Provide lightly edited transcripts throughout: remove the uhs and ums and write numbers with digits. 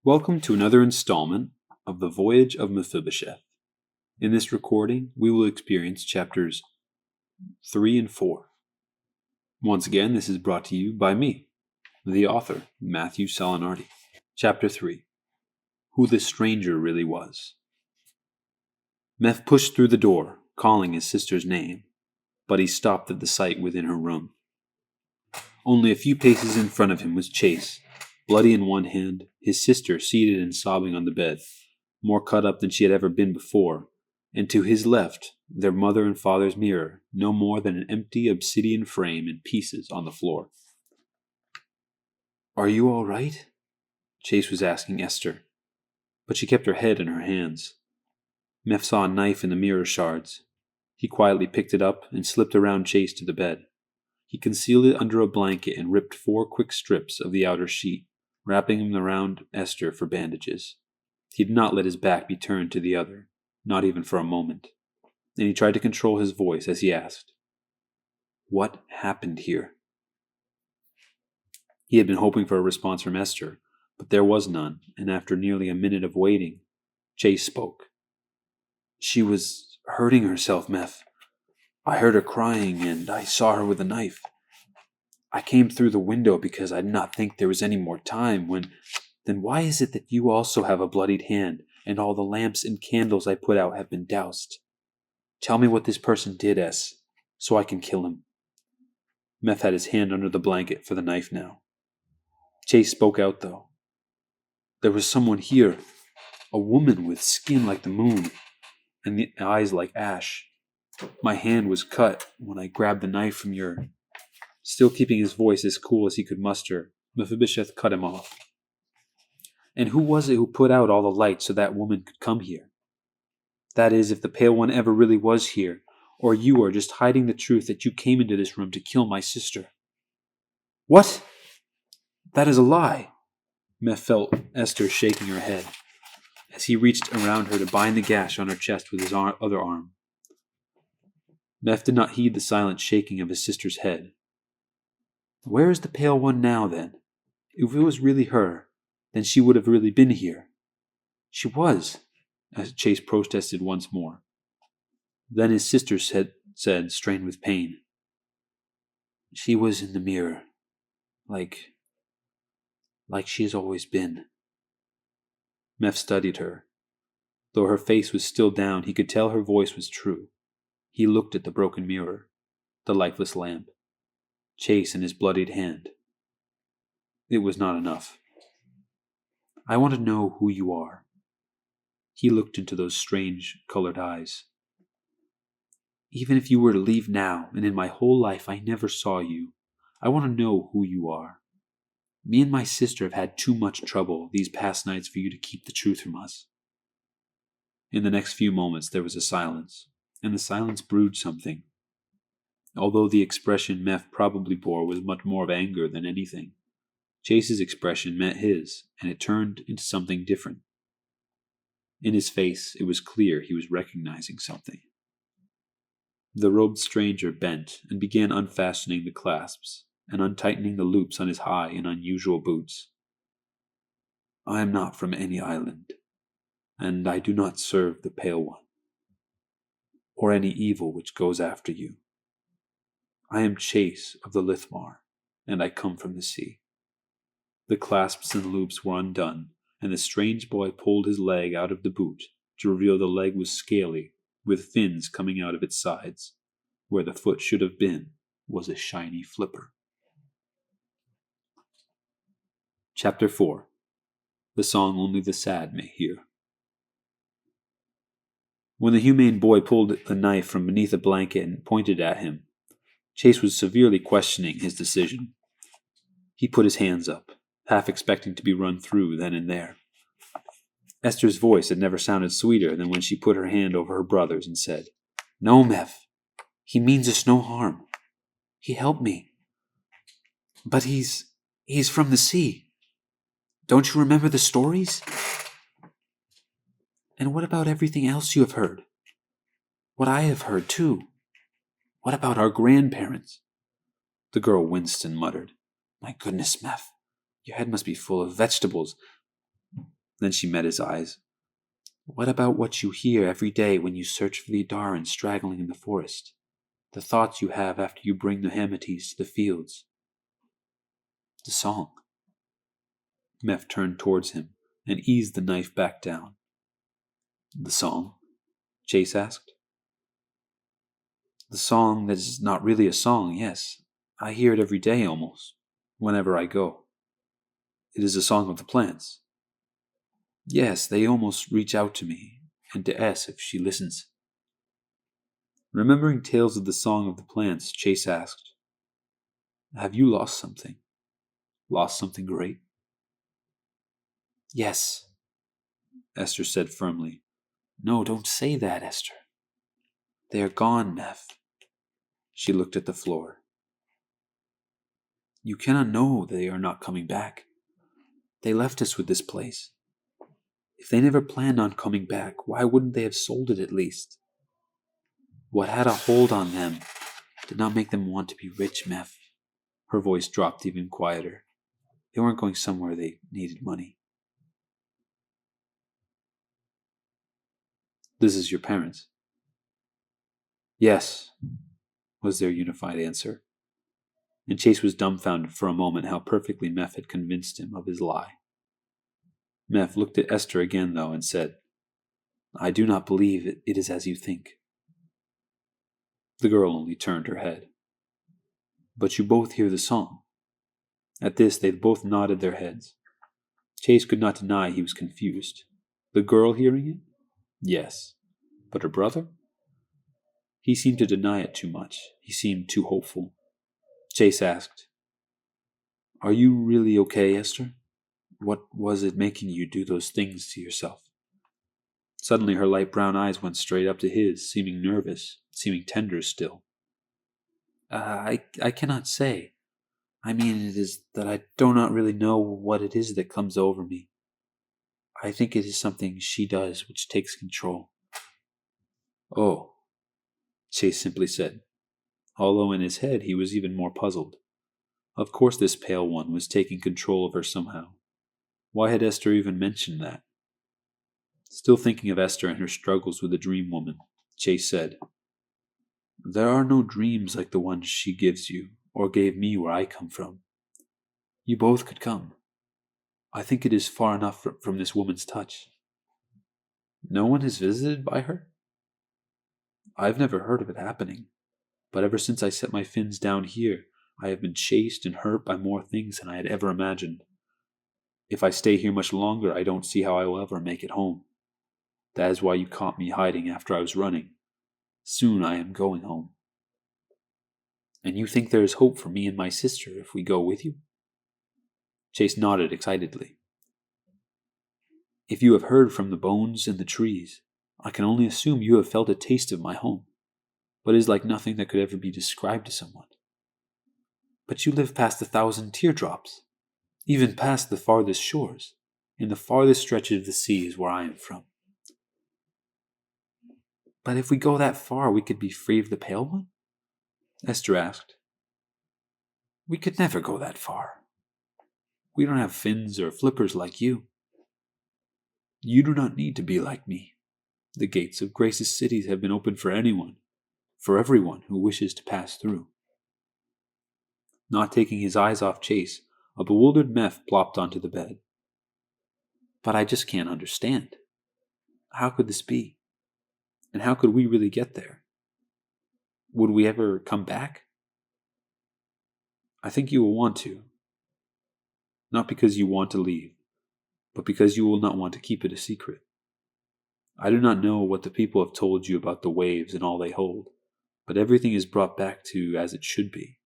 Welcome to another installment of the Voyage of Mephibosheth. In this recording, we will experience chapters 3 and 4. Once again, this is brought to you by me, the author, Matthew Salinardi. Chapter 3. Who the Stranger Really Was. Meph pushed through the door, calling his sister's name, but he stopped at the sight within her room. Only a few paces in front of him was Chase, bloody in one hand, his sister seated and sobbing on the bed, more cut up than she had ever been before, and to his left, their mother and father's mirror, no more than an empty obsidian frame in pieces on the floor. "Are you all right?" Chase was asking Esther, but she kept her head in her hands. Meph saw a knife in the mirror shards. He quietly picked it up and slipped around Chase to the bed. He concealed it under a blanket and ripped 4 quick strips of the outer sheet, wrapping them around Esther for bandages. He did not let his back be turned to the other, not even for a moment, and he tried to control his voice as he asked, "What happened here?" He had been hoping for a response from Esther, but there was none, and after nearly a minute of waiting, Chase spoke. "She was hurting herself, Meph. I heard her crying, and I saw her with a knife. I came through the window because I did not think there was any more time Then why is it that you also have a bloodied hand, and all the lamps and candles I put out have been doused? Tell me what this person did, S, so I can kill him." Meph had his hand under the blanket for the knife now. Chase spoke out, though. "There was someone here, a woman with skin like the moon, and the eyes like ash. My hand was cut when I grabbed the knife from your..." Still keeping his voice as cool as he could muster, Mephibosheth cut him off. "And who was it who put out all the lights so that woman could come here? That is, if the Pale One ever really was here, or you are just hiding the truth that you came into this room to kill my sister." "What? That is a lie." Meph felt Esther shaking her head as he reached around her to bind the gash on her chest with his other arm. Meph did not heed the silent shaking of his sister's head. "Where is the Pale One now, then? If it was really her, then she would have really been here." "She was," as Chase protested once more. Then his sister said, strained with pain, "She was in the mirror, like she has always been." Meph studied her. Though her face was still down, he could tell her voice was true. He looked at the broken mirror, the lifeless lamp, Chase in his bloodied hand. It was not enough. "I want to know who you are." He looked into those strange, colored eyes. "Even if you were to leave now, and in my whole life I never saw you, I want to know who you are. Me and my sister have had too much trouble these past nights for you to keep the truth from us." In the next few moments there was a silence, and the silence brewed something. Although the expression Meph probably bore was much more of anger than anything, Chase's expression met his, and it turned into something different. In his face, it was clear he was recognizing something. The robed stranger bent and began unfastening the clasps and untightening the loops on his high and unusual boots. "I am not from any island, and I do not serve the Pale One, or any evil which goes after you. I am Chase of the Lithmar, and I come from the sea." The clasps and loops were undone, and the strange boy pulled his leg out of the boot to reveal the leg was scaly, with fins coming out of its sides. Where the foot should have been was a shiny flipper. Chapter 4. The Song Only the Sad May Hear. When the humane boy pulled the knife from beneath a blanket and pointed at him, Chase was severely questioning his decision. He put his hands up, half expecting to be run through then and there. Esther's voice had never sounded sweeter than when she put her hand over her brother's and said, "No, Meph. He means us no harm. He helped me. But he's from the sea. Don't you remember the stories? And what about everything else you have heard? What I have heard, too? What about our grandparents?" The girl winced and muttered, "My goodness, Meph, your head must be full of vegetables. Then she met his eyes. What about what you hear every day when you search for the Adarans straggling in the forest? The thoughts you have after you bring the Hamites to the fields? The song. Meph turned towards him and eased the knife back down. The song? Chase asked. The song that is not really a song, yes. I hear it every day almost, whenever I go. It is a song of the plants. Yes, they almost reach out to me, and to S if she listens. Remembering tales of the song of the plants, Chase asked, Have you lost something? Lost something great? Yes, Esther said firmly. No, don't say that, Esther. They are gone, Meph. She looked at the floor. You cannot know they are not coming back. They left us with this place. If they never planned on coming back, why wouldn't they have sold it at least? What had a hold on them did not make them want to be rich, Meph. Her voice dropped even quieter. They weren't going somewhere they needed money. This is your parents? Yes, was their unified answer. And Chase was dumbfounded for a moment how perfectly Meph had convinced him of his lie. Meph looked at Esther again, though, and said, I do not believe it is as you think. The girl only turned her head. But you both hear the song. At this, they both nodded their heads. Chase could not deny he was confused. The girl hearing it? Yes. But her brother? He seemed to deny it too much. He seemed too hopeful. Chase asked, Are you really okay, Esther? What was it making you do those things to yourself? Suddenly her light brown eyes went straight up to his, seeming nervous, seeming tender still. I cannot say. I mean, it is that I do not really know what it is that comes over me. I think it is something she does which takes control. Oh, Chase simply said, although in his head he was even more puzzled. Of course this pale one was taking control of her somehow. Why had Esther even mentioned that? Still thinking of Esther and her struggles with the dream woman, Chase said, There are no dreams like the ones she gives you, or gave me where I come from. You both could come. I think it is far enough from this woman's touch. No one is visited by her? I've never heard of it happening, but ever since I set my fins down here, I have been chased and hurt by more things than I had ever imagined. If I stay here much longer, I don't see how I will ever make it home. That is why you caught me hiding after I was running. Soon I am going home. And you think there is hope for me and my sister if we go with you? Chase nodded excitedly. If you have heard from the bones and the trees, I can only assume you have felt a taste of my home, but it is like nothing that could ever be described to someone. But you live past 1,000 teardrops, even past the farthest shores. In the farthest stretches of the sea is where I am from. But if we go that far, we could be free of the Pale One? Esther asked. We could never go that far. We don't have fins or flippers like you. You do not need to be like me. The gates of Grace's cities have been opened for anyone, for everyone who wishes to pass through. Not taking his eyes off Chase, a bewildered Meph plopped onto the bed. But I just can't understand. How could this be? And how could we really get there? Would we ever come back? I think you will want to. Not because you want to leave, but because you will not want to keep it a secret. I do not know what the people have told you about the waves and all they hold, but everything is brought back to as it should be,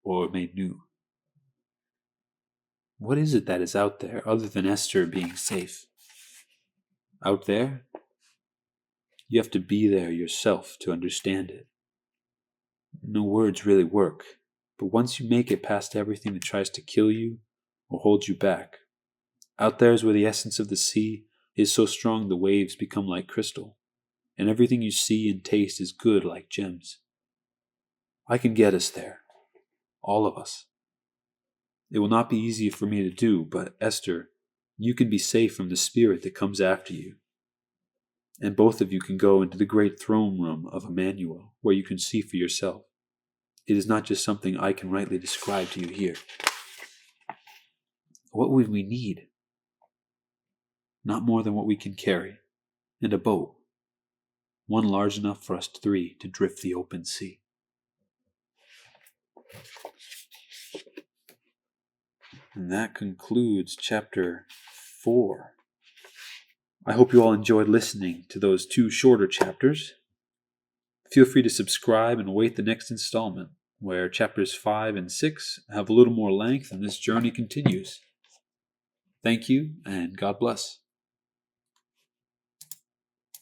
or made new. What is it that is out there other than Esther being safe? Out there? You have to be there yourself to understand it. No words really work, but once you make it past everything that tries to kill you or hold you back, out there is where the essence of the sea is so strong the waves become like crystal, and everything you see and taste is good like gems. I can get us there, all of us. It will not be easy for me to do, but Esther, you can be safe from the spirit that comes after you. And both of you can go into the great throne room of Emmanuel, where you can see for yourself. It is not just something I can rightly describe to you here. What would we need? Not more than what we can carry, and a boat, one large enough for us three to drift the open sea. And that concludes chapter 4. I hope you all enjoyed listening to those 2 shorter chapters. Feel free to subscribe and await the next installment, where chapters 5 and 6 have a little more length and this journey continues. Thank you, and God bless.